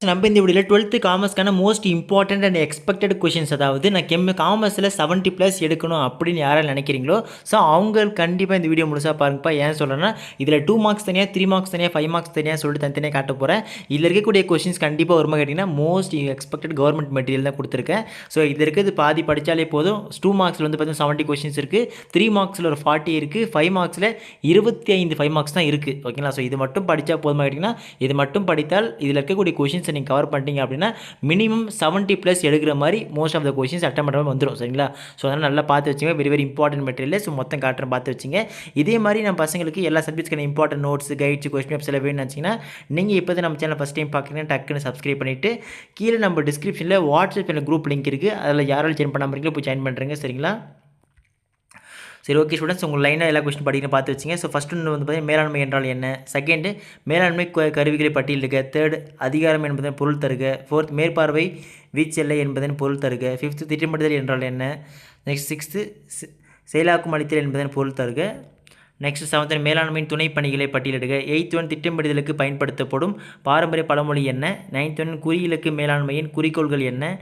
நம்ம இந்த வீடியோவில் 12th காமர்ஸ்க்கான most important and expected questions, அதாவது நான் காமர்ஸில் 70+ எடுக்கணும் அப்படின்னு யாரால் நினைக்கிறீங்களோ, ஸோ அவங்க கண்டிப்பாக இந்த வீடியோ முழுசாக பாருங்கப்பா. ஏன் சொல்கிறேன்னா, இதில் 2 மார்க்ஸ் தனியாக, 3 மார்க்ஸ் தனியாக, 5 மார்க்ஸ் தனியாக சொல்லிட்டு தனித்தனியாக காட்ட போகிறேன். இதில் இருக்கக்கூடிய கொஷின்ஸ் கண்டிப்பாக வருமா கேட்டிங்கன்னா, மோஸ்ட் எக்ஸ்பெக்டட் கவர்மெண்ட் மெட்டீரியல் தான் கொடுத்துருக்கேன். ஸோ இது இருக்கிறது பாதி படித்தாலே போதும். 2 மார்க்ஸில் வந்து பார்த்தீங்கன்னா 70 கொஷின்ஸ் இருக்குது, 3 மார்க்ஸில் ஒரு 40 இருக்குது, 5 மார்க்ஸில் 25 5 மார்க்ஸ் தான் இருக்குது. ஓகேங்களா? ஸோ இது மட்டும் படித்தா போதுமா கேட்டிங்கன்னா, இது மட்டும் படித்தால் இதில் இருக்கக்கூடிய கொஷின்ஸ் நீங்கள் கவர் பண்ணிட்டீங்க அப்படின்னா மினிமம் 70+ எடுக்கிற மாதிரி most of the questions attempt பண்ணுற வந்துடும். சரிங்களா? ஸோ அதனால் நல்லா பார்த்து வச்சுங்க. Very very important material. So மொத்தம் காட்டுறேன், பார்த்து வச்சுங்க. இதே மாதிரி நம்ம பசங்களுக்கு எல்லா சப்ஜெக்ட்ஸ்க்கான important notes, guides, question papers எல்லாம் வேணும்னு நினச்சிங்கன்னா, நீங்கள் இப்போ தான் நம்ம சேனல் ஃபஸ்ட் டைம் பார்க்குறீங்கன்னா டக்குன்னு சப்ஸ்கிரைப் பண்ணிவிட்டு கீழே நம்ம டிஸ்கிரிப்ஷனில் வாட்ஸ்அப் சேனல் குரூப் லிங்க் இருக்குது, அதில் யாராலும் ஜாயின் பண்ணாமல் போய் ஜாயின் பண்ணுறேங்க. சரிங்களா? சரி, ஓகே ஸ்டூடெண்ட்ஸ், உங்கள் லைனாக எல்லா கொஸ்டின் படிக்கிறேன், பார்த்து வச்சுங்க. ஸோ ஃபஸ்ட்டு வந்து பார்த்தீங்கன்னா மேலாண்மை என்றால் என்ன, செகண்டு மேலாண்மை கருவிகளை பட்டியலிடுக, தேர்ட் அதிகாரம் என்பதன் பொருள் தருக, ஃபோர்த் மேற்பார்வை வீச்செல்லை என்பதன் பொருள் தருக, ஃபிஃப்த்து திட்டமிடுதல் என்றால் என்ன, நெக்ஸ்ட் சிக்ஸ்த்து செயலாக்கும் அளித்தல் என்பதன் பொருள் தருக, நெக்ஸ்ட் செவன்த் மேலாண்மையின் துணை பணிகளை பட்டியலிடுக, 8th ஒன் திட்டமிடுதலுக்கு பயன்படுத்தப்படும் பாரம்பரிய பழமொழி என்ன, 9th ஒன் குறியிலக்கு மேலாண்மையின் குறிக்கோள்கள் என்ன,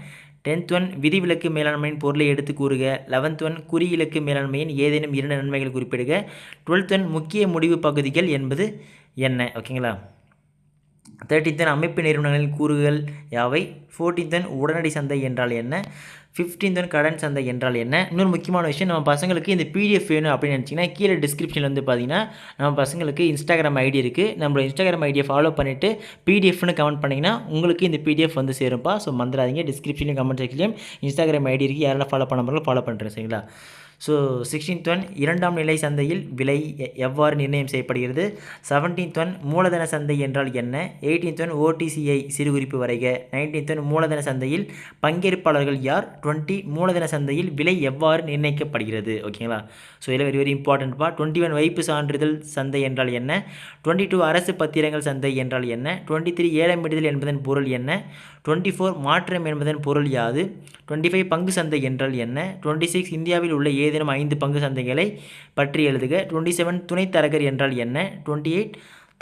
10th ஒன் விதிவிலக்கு மேலாண்மையின் பொருளை எடுத்து கூறுக, 11th ஒன் குறியிலக்கு மேலாண்மையின் ஏதேனும் 2 நன்மைகள் குறிப்பிடுக, 12th ஒன் முக்கிய முடிவு பகுதிகள் என்பது என்ன. ஓகேங்களா? 13th ஒன் அமைப்பு நிறுவனங்களின் கூறுகள் யாவை, 14th ஒன் உடனடி சந்தை என்றால் என்ன, 15th ஒன் கடன் சந்தை என்றால் என்ன. இன்னொரு முக்கியமான விஷயம், நம்ம பசங்களுக்கு இந்த பிடிஎஃப் வேணும் அப்படின்னு நினச்சிங்கன்னா கீழே டிஸ்கிரிப்ஷனில் வந்து பார்த்தீங்கன்னா நம்ம பசங்களுக்கு இன்ஸ்டாகிராம் ஐடி இருக்குது. நம்மளோட இன்ஸ்டாகிராம் ஐடியை ஃபாலோ பண்ணிவிட்டு பிடிஎஃப்னு கமெண்ட் பண்ணிங்கன்னா உங்களுக்கு இந்த பிடிஎஃப் வந்து சேரும்ப்பா. ஸோ மறந்துடாதீங்க, டிஸ்கிரிப்ஷன்லையும் கமெண்ட் செக்ஷன்லையும் இன்ஸ்டாகிராம் ஐடி இருக்குது. யாரெல்லாம் ஃபாலோ பண்ண முடியும் ஃபாலோ பண்ணுறேன். சரிங்களா? ஸோ 16th ஒன் இரண்டாம் நிலை சந்தையில் விலை எவ்வாறு நிர்ணயம் செய்யப்படுகிறது, 17th ஒன் மூலதன சந்தை என்றால் என்ன, 18th ஒன் ஓடிசிஐ சிறுகுறிப்பு வரைக, 19th ஒன் மூலதன சந்தையில் பங்கேற்பாளர்கள் யார், 20 மூலதன சந்தையில் விலை எவ்வாறு நிர்ணயிக்கப்படுகிறது. ஓகேங்களா? ஸோ இதில் வெரி வெரி இம்பார்ட்டன்ட்பா. 21 வைப்பு சான்றிதழ் சந்தை என்றால் என்ன, 22 அரசு பத்திரங்கள் சந்தை என்றால் என்ன, 23 ஏலமிடுதல் என்பதன் பொருள் என்ன, 24 மாற்றம் என்பதன் பொருள் யாது, 25 பங்கு சந்தை என்றால் என்ன, 26 இந்தியாவில் உள்ள ஏதேனும் 5 பங்கு சந்தைகளை பற்றி எழுதுக, 27 துணை தரகர் என்றால் என்ன, 28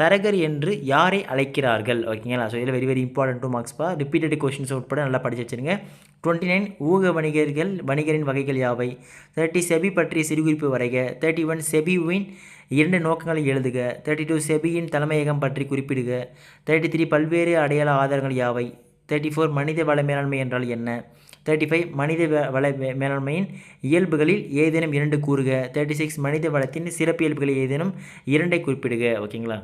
தரகர் என்று யாரை அழைக்கிறார்கள். ஓகேங்களா? ஸோ இதில் வெரி வெரி இம்பார்ட்டன்ட் 2 மார்க்ஸ்ப்பா. ரிப்பீட்டட் கொஸ்டின்ஸ் உட்பட நல்லா படிச்சு வச்சுருங்க. 29 ஊக வணிகரின் வகைகள் யாவை, 30 செபி பற்றிய சிறுகுறிப்பு வரைக, 31 செபியின் 2 நோக்கங்களை எழுதுக, 32 செபியின் தலைமையகம் பற்றி குறிப்பிடுக, 33 பல்வேறு அடையாள ஆதாரங்கள் யாவை, 34 மனித வள மேலாண்மை என்றால் என்ன, 35 மனித வள மேலாண்மையின் இயல்புகளில் ஏதேனும் 2 கூறுக, 36 மனித வளத்தின் சிறப்பியல்புகளில் ஏதேனும் 2 குறிப்பிடுக. ஓகேங்களா?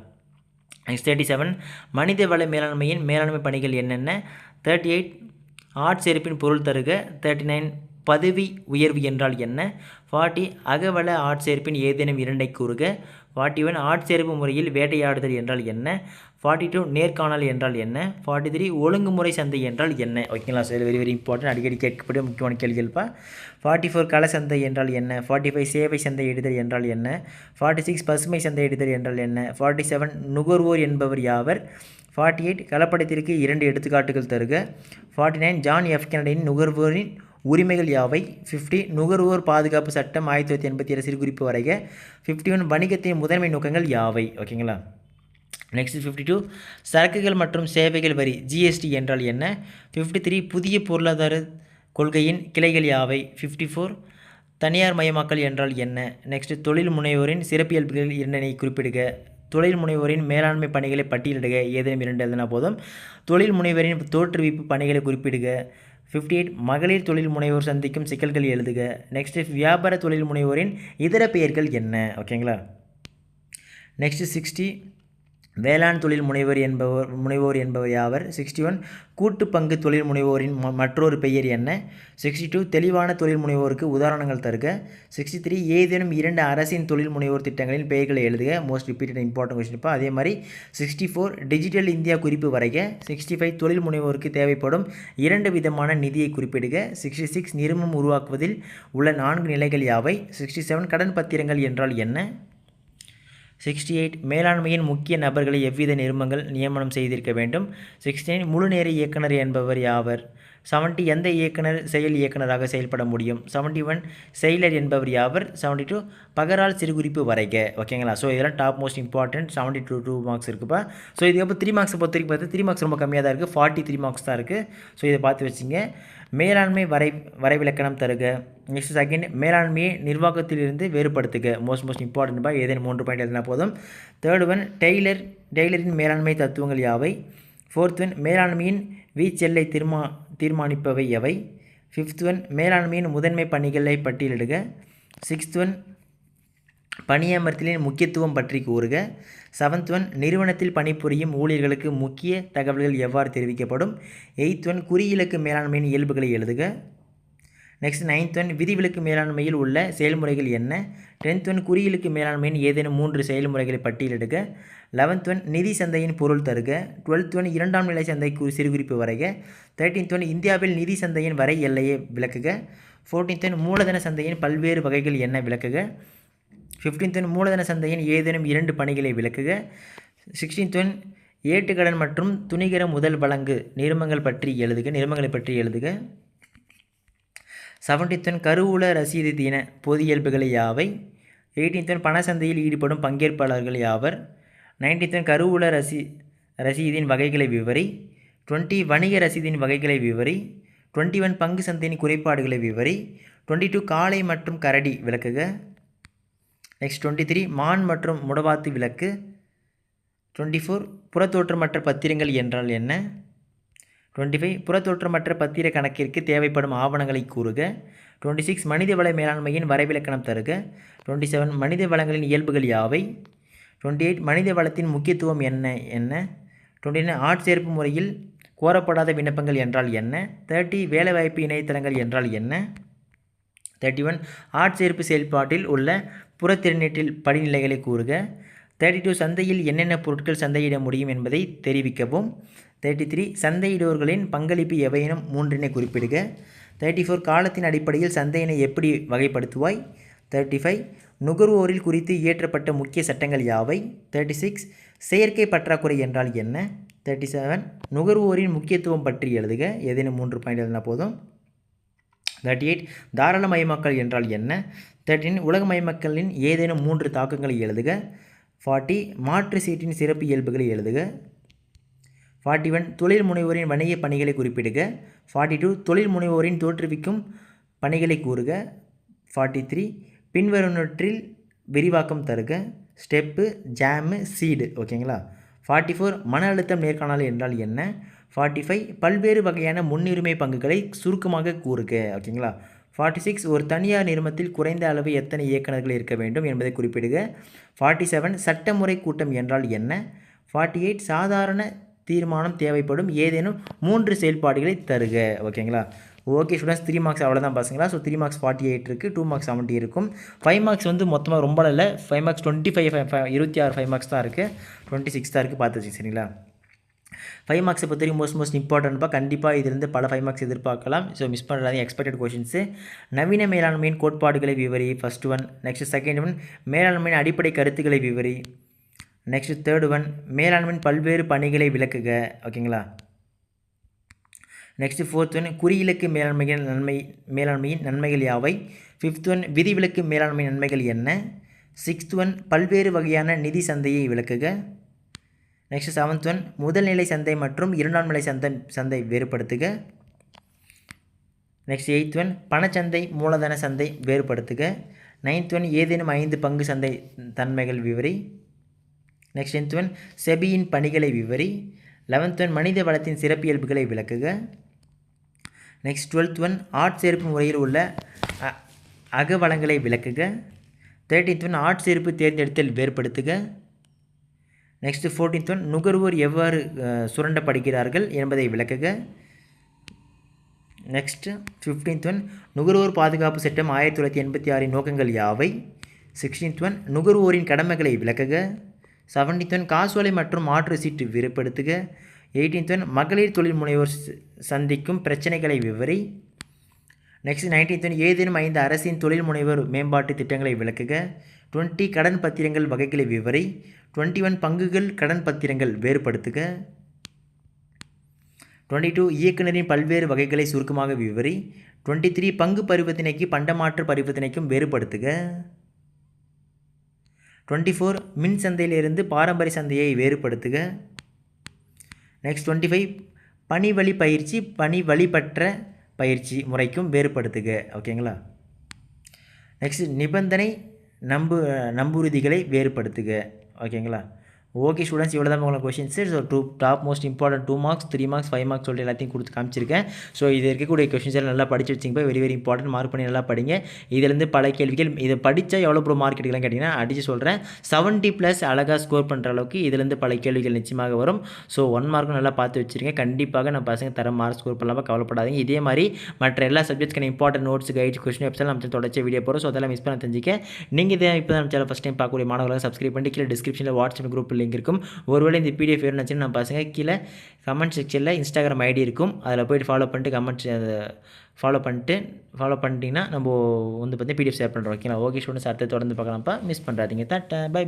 நெக்ஸ்ட் 37 மனித வள மேலாண்மையின் மேலாண்மை பணிகள் என்னென்ன, 38 ஆட்சேர்ப்பின் பொருள் தருக, 39 பதவி உயர்வு என்றால் என்ன, 40 அகவள ஆட்சேர்ப்பின் ஏதேனும் 2 கூறுக, 41 ஆட்சேர்ப்பு முறையில் வேட்டையாடுதல் என்றால் என்ன, 42 நேர்காணல் என்றால் என்ன, 43 ஒழுங்குமுறை சந்தை என்றால் என்ன. ஓகேங்களா? ஸோ வெரி வெரி இம்பார்ட்டன்ட், அடிக்கடி கேட்கக்கூடிய முக்கியமான கேள்விகள்ப்பா. 44 கள சந்தை என்றால் என்ன, 45 சேவை சந்தை இடுதல் என்றால் என்ன, 46 பசுமை சந்தை இடுதல் என்றால் என்ன, 47 நுகர்வோர் என்பவர் யாவர், 48 கலப்படத்திற்கு 2 எடுத்துக்காட்டுகள் தருக, 49 ஜான் எஃப் கென்னடியின் நுகர்வோரின் உரிமைகள் யாவை, 50 நுகர்வோர் பாதுகாப்பு சட்டம் 1987 சிறுகுறிப்பு வரைக, 51 வணிகத்தின் முதன்மை நோக்கங்கள் யாவை. ஓகேங்களா? நெக்ஸ்ட் 52 சரக்குகள் மற்றும் சேவைகள் வரி ஜிஎஸ்டி என்றால் என்ன, 53 புதிய பொருளாதார கொள்கையின் கிளைகள் யாவை, 54 தனியார் மயமாக்கல் என்றால் என்ன. நெக்ஸ்ட் தொழில் முனைவோரின் சிறப்பியல்புகள் 2 குறிப்பிடுக, தொழில் முனைவோரின் மேலாண்மை பணிகளை பட்டியலிடுக, ஏதேனும் 2 எழுதினா போதும், தொழில் முனைவரின் தோற்றுவிப்பு பணிகளை குறிப்பிடுக, 58 மகளிர் தொழில் முனைவோர் சந்திக்கும் சிக்கல்கள் எழுதுக. நெக்ஸ்ட் வியாபார தொழில் முனைவோரின் இதர பெயர்கள் என்ன. ஓகேங்களா? நெக்ஸ்ட் 60 வேளாண் தொழில் முனைவோர் என்பவர் யாவர், 61 கூட்டு பங்கு தொழில் முனைவோரின் மற்றொரு பெயர் என்ன, 62 தெளிவான தொழில் முனைவோருக்கு உதாரணங்கள் தருக, 63 ஏதேனும் 2 அரசின் தொழில் முனைவோர் திட்டங்களின் பெயர்களை எழுதுக. மோஸ்ட் ரிப்பீட்டட் இம்பார்ட்டன்ட் கொஸ்டின்ப்பா. அதே மாதிரி 64 டிஜிட்டல் இந்தியா குறிப்பு வரைக, 65 தொழில் முனைவோருக்கு தேவைப்படும் 2 விதமான நிதியை குறிப்பிடுக, 66 நிறுவனம் உருவாக்குவதில் உள்ள 4 நிலைகள் யாவை, 67 கடன் பத்திரங்கள் என்றால் என்ன, 68 மேலாண்மையின் முக்கிய நபர்களை எவ்வித நிறுவனங்கள் நியமனம் செய்திருக்க வேண்டும், 69 முழுநேர இயக்குனர் என்பவர் யாவர், 70 எந்த இயக்குனர் செயல் இயக்குனராக செயல்பட முடியும்? 71 செயலர் என்பவர் யாவர்? 72 பகரால் சிறுகுறிப்பு வரைக. ஓகேங்களா? ஸோ இதெல்லாம் டாப் மோஸ்ட் இம்பார்ட்டன்ட். 72 2 மார்க்ஸ் இருக்குப்பா. ஸோ இதுக்கப்புறம் 3 மார்க்ஸை பொறுத்த வரைக்கும் பார்த்து 3 மார்க்ஸ் ரொம்ப கம்மியாக தான் இருக்குது. 43 மார்க்ஸ் தான் இருக்குது. ஸோ இதை பார்த்து வச்சுங்க. மேலாண்மை வரைவிலக்கணம் தருக. நெக்ஸ்ட் செகண்ட் மேலாண்மையை நிர்வாகத்திலிருந்து வேறுபடுத்துக. மோஸ்ட் இம்பார்ட்டன்ட் பா. ஏதேனும் 3 பாயிண்ட் எதுனா போதும். தேர்ட் ஒன் டெய்லரின் மேலாண்மை தத்துவங்கள் யாவை? ஃபோர்த் ஒன் மேலாண்மையின் வீச்செல்லை தீர்மானிப்பவை எவை? ஃபிஃப்த் ஒன் மேலாண்மையின் முதன்மை பணிகளை பட்டியலிடுக. சிக்ஸ்த் ஒன் பணியமர்த்தலின் முக்கியத்துவம் பற்றி கூறுக. செவன்த் ஒன் நிறுவனத்தில் பணிபுரியும் ஊழியர்களுக்கு முக்கிய தகவல்கள் எவ்வாறு தெரிவிக்கப்படும்? எயித் ஒன் குறியிலக்கு மேலாண்மையின் இயல்புகளை எழுதுக. நெக்ஸ்ட் 9th ஒன் விதிவிலக்கு மேலாண்மையில் உள்ள செயல்முறைகள் என்ன? 10th ஒன் குறியிலக்கு மேலாண்மையின் ஏதேனும் 3 செயல்முறைகளை பட்டியலிடுக. 11th ஒன் நிதி சந்தையின் பொருள் தருக. 12th ஒன் இரண்டாம் நிலை சந்தை சிறுகுறிப்பு வரைக. 13th ஒன் இந்தியாவில் நிதி சந்தையின் வரை எல்லையை விளக்குக. 14th ஒன் மூலதன சந்தையின் பல்வேறு வகைகள் என்ன விளக்குக. 15th ஒன் மூலதன சந்தையின் ஏதேனும் 2 பணிகளை விளக்குக. 16th ஒன் ஏட்டுக்கடன் மற்றும் துணிகர முதல் வழங்கு நிறுமங்களை பற்றி எழுதுக. 17th ஒன் கருவூல ரசீது தின பொது இயல்புகளை யாவை? 18th ஒன் பண சந்தையில் ஈடுபடும் பங்கேற்பாளர்கள் யாவர்? 19th ஒன் கருவூல ரசீதின் வகைகளை விவரி. 20 வணிக ரசீதின் வகைகளை விவரி. 21 பங்கு சந்தையின் குறைபாடுகளை விவரி. 22 காளை மற்றும் கரடி விளக்குக. நெக்ஸ்ட் 23 மான் மற்றும் முடவாத்து விளக்கு. 24 புறத்தோற்றமற்ற பத்திரங்கள் என்றால் என்ன? 25 புறத்தோற்றமற்ற பத்திர கணக்கிற்கு தேவைப்படும் ஆவணங்களை கூறுக. 26 மனித வள மேலாண்மையின் வரைவிலக்கணம் தருக. 27 மனித வளங்களின் இயல்புகள் யாவை? 28 மனித வளத்தின் முக்கியத்துவம் என்ன? 29 ஆட்சேர்ப்பு முறையில் கோரப்படாத விண்ணப்பங்கள் என்றால் என்ன? 30 வேலைவாய்ப்பு இணையதளங்கள் என்றால் என்ன? 31 ஆட்சேர்ப்பு செயல்பாட்டில் உள்ள புறத்திறனீட்டில் படிநிலைகளை கூறுக. 32 சந்தையில் என்னென்ன பொருட்கள் சந்தையிட முடியும் என்பதை தெரிவிக்கவும். 33 சந்தையிடுவோர்களின் பங்களிப்பு எவையினும் 3 குறிப்பிடுக. 34 காலத்தின் அடிப்படையில் சந்தையினை எப்படி வகைப்படுத்துவாய்? 35 நுகர்வோரில் குறித்து இயற்றப்பட்ட முக்கிய சட்டங்கள் யாவை? 36 செயற்கை பற்றாக்குறை என்றால் என்ன? 37 நுகர்வோரின் முக்கியத்துவம் பற்றி எழுதுக. ஏதேனும் 3 பாயிண்ட் எழுதினா போதும். 38 தாராளமயமாக்கல் என்றால் என்ன? 39 உலகமயமாக்கலின் ஏதேனும் 3 தாக்கங்களை எழுதுக. 40 மாற்று சீட்டின் சிறப்பு இயல்புகளை எழுதுக. 41 தொழில் முனைவோரின் வணிக பணிகளை குறிப்பிடுக. 42 தொழில் முனைவோரின் தோற்றுவிக்கும் பணிகளை கூறுக. 43 பின்வருவனவற்றில் விரிவாக்கம் தருக. Step, jam, seed. ஓகேங்களா? 44 மன அழுத்தம் நேர்காணல் என்றால் என்ன? 45 பல்வேறு வகையான முன்னுரிமை பங்குகளை சுருக்கமாக கூறுக. ஓகேங்களா? 46 ஒரு தனியார் நிறுவனத்தில் குறைந்த அளவு எத்தனை இயக்குநர்கள் இருக்க வேண்டும் என்பதை குறிப்பிடுக. 47 சட்டமுறை கூட்டம் என்றால் என்ன? 48 சாதாரண தீர்மானம் தேவைப்படும் ஏதேனும் 3 செயல்பாடுகளை தருக. ஓகேங்களா? ஓகே ஸ்டூடெண்ட்ஸ், 3 மார்க்ஸ் அவ்வளோதான் பசங்களா. ஸோ 3 மார்க்ஸ் 48 இருக்குது, 2 மார்க்ஸ் 70 இருக்கும். 5 மார்க்ஸ் வந்து மொத்தமாக ரொம்ப இல்லை. 5 மார்க்ஸ் 26 5 மார்க்ஸ் தான் இருக்குது, 26 தான் இருக்குது, பார்த்து வச்சுங்க சரிங்களா. 5 மார்க்ஸை பொறுத்த வரைக்கும் மோஸ்ட் இம்பார்ட்டன்ட்பா. கண்டிப்பாக இதிலிருந்து பல 5 மார்க்ஸ் எதிர்பார்க்கலாம். ஸோ மிஸ் பண்ணுறாங்க எக்ஸ்பெக்டட் கொஷின்ஸு. நவீன மேலாண்மையின் கோட்பாடுகளை விவரி, first one. Next second one மேலாண்மையின் அடிப்படை கருத்துக்களை விவரி. நெக்ஸ்ட் தேர்ட் ஒன் மேலாண்மையின் பல்வேறு பணிகளை விளக்குக. ஓகேங்களா? நெக்ஸ்ட் ஃபோர்த் ஒன் குறியிலக்கு மேலாண்மையின் நன்மைகள் யாவை? ஃபிஃப்த் ஒன் விதிவிலக்கு மேலாண்மை நன்மைகள் என்ன? சிக்ஸ்த் ஒன் பல்வேறு வகையான நிதி சந்தையை விளக்குக. நெக்ஸ்ட் செவன்த் ஒன் முதல் நிலை சந்தை மற்றும் இரண்டாம் நிலை சந்தை வேறுபடுத்துக. நெக்ஸ்ட் எயித் ஒன் பணச்சந்தை மூலதன சந்தை வேறுபடுத்துக. 9th ஒன் ஏதேனும் 5 பங்கு சந்தை தன்மைகள் விவரி. நெக்ஸ்ட் 10th ஒன் செபியின் பணிகளை விவரி. 11th ஒன் மனித வளத்தின் சிறப்பியல்புகளை விளக்குக. நெக்ஸ்ட் 12th ஒன் ஆட்சேர்ப்பு முறையில் உள்ள அகவளங்களை விளக்குக. 13th ஒன் ஆட்சேர்ப்பு தேர்ந்தெடுத்தல் வேறுபடுத்துக. நெக்ஸ்ட் 14th ஒன் நுகர்வோர் எவ்வாறு சுரண்டப்படுகிறார்கள் என்பதை விளக்குக. நெக்ஸ்ட் 15th ஒன் நுகர்வோர் பாதுகாப்பு சட்டம் 1986 நோக்கங்கள் யாவை? 16th ஒன் நுகர்வோரின் கடமைகளை விளக்குக. 17th ஒன் காசோலை மற்றும் மாற்று சீட்டு வேறுபடுத்துக. 18th ஒன் மகளிர் தொழில் முனைவோர் சந்திக்கும் பிரச்சனைகளை விவரி. நெக்ஸ்ட் 19th ஒன் ஏதேனும் 5 அரசின் தொழில் முனைவோர் மேம்பாட்டு திட்டங்களை விளக்குக. 20 கடன் பத்திரங்கள் வகைகளை விவரி. 21 பங்குகள் கடன் பத்திரங்கள் வேறுபடுத்துக. 22 இயக்குனரின் பல்வேறு வகைகளை சுருக்கமாக விவரி. 23 பங்கு பரிவர்த்தனைக்கு பண்டமாற்று பரிவர்த்தனைக்கும் வேறுபடுத்துக. 24 மின் சந்தையிலிருந்து பாரம்பரிய சந்தையை வேறுபடுத்துக. நெக்ஸ்ட் 25 பணி வழி பயிற்சி பணி வழிபற்ற பயிற்சி முறைக்கும் வேறுபடுத்துக. ஓகேங்களா. நெக்ஸ்ட் நிபந்தனை நம்புறுதிகளை வேறுபடுத்துக. ஓகேங்களா. ஓகே ஸ்டூடெண்ட்ஸ், இவ்வளோ தான் உங்களுக்கு questions. So top most important 2 marks 3 marks 5 marks சொல்லிட்டு எல்லாத்தையும் கொடுத்து காமிச்சிருக்கேன். ஸோ இது இருக்கக்கூடிய கொஷின்ஸ் எல்லாம் நல்லா படிச்சு வச்சிங்க போய் வெரி இம்பார்ட்டன்ட், மார்க் பண்ணி நல்லா படிங்க. இதுலேருந்து பல கேள்விகள் இதை படித்தா எவ்வளோ ப்ரோ மார்க் எடுக்கலாம் கேட்டிங்கன்னா அடிச்சு சொல்கிறேன் 70+ அழகாக ஸ்கோர் பண்ணுற அளவுக்கு இதுலேருந்து பல கேள்விகள் நிச்சயமாக வரும். ஸோ 1 மார்க்கும் நல்லா பார்த்து வச்சுருங்க. கண்டிப்பாக நம்ம பசங்க தர மார்க் ஸ்கோர் பண்ணாமல் கவலைப்படாதீங்க. இதே மாதிரி மற்ற எல்லா சப்ஜெக்ட்ஸ்க்கான important notes guides question website நம்ம தொடர்ச்சி வீடியோ போகிறோம். ஸோ அதெல்லாம் மிஸ் பண்ண தெரிஞ்சிக்க நீங்கள் இதை இப்போ நம்ம சேனல் ஃபஸ்ட் டைம் பார்க்கக்கூடிய மாணவர்களாக சப்ஸ்கிரைப் பண்ணி கீழே டிஸ்கிரிப்ஷனில் வாட்ஸ்அப் குரூப் லிங்க் இருக்கும். ஒருவேளை இந்த பிடிஎஃப் வேணும்னு நம்ம பசங்க கீழே கமெண்ட் செக்ஷனில் இன்ஸ்டாகிராம் ஐடி இருக்கும், அதில் போய்ட்டு ஃபாலோ பண்ணிட்டு ஃபாலோ பண்ணிட்டீங்கன்னா நம்ம வந்து பார்த்தீங்கன்னா பிடிஎஃப் ஷேர் பண்ணுறோம். ஓகேங்களா. ஓகே ஸ்டூடெண்ட்ஸ், அடுத்து தொடர்ந்து பார்க்கலாம்ப்பா. மிஸ் பண்ணுறாதீங்க. Tata, by.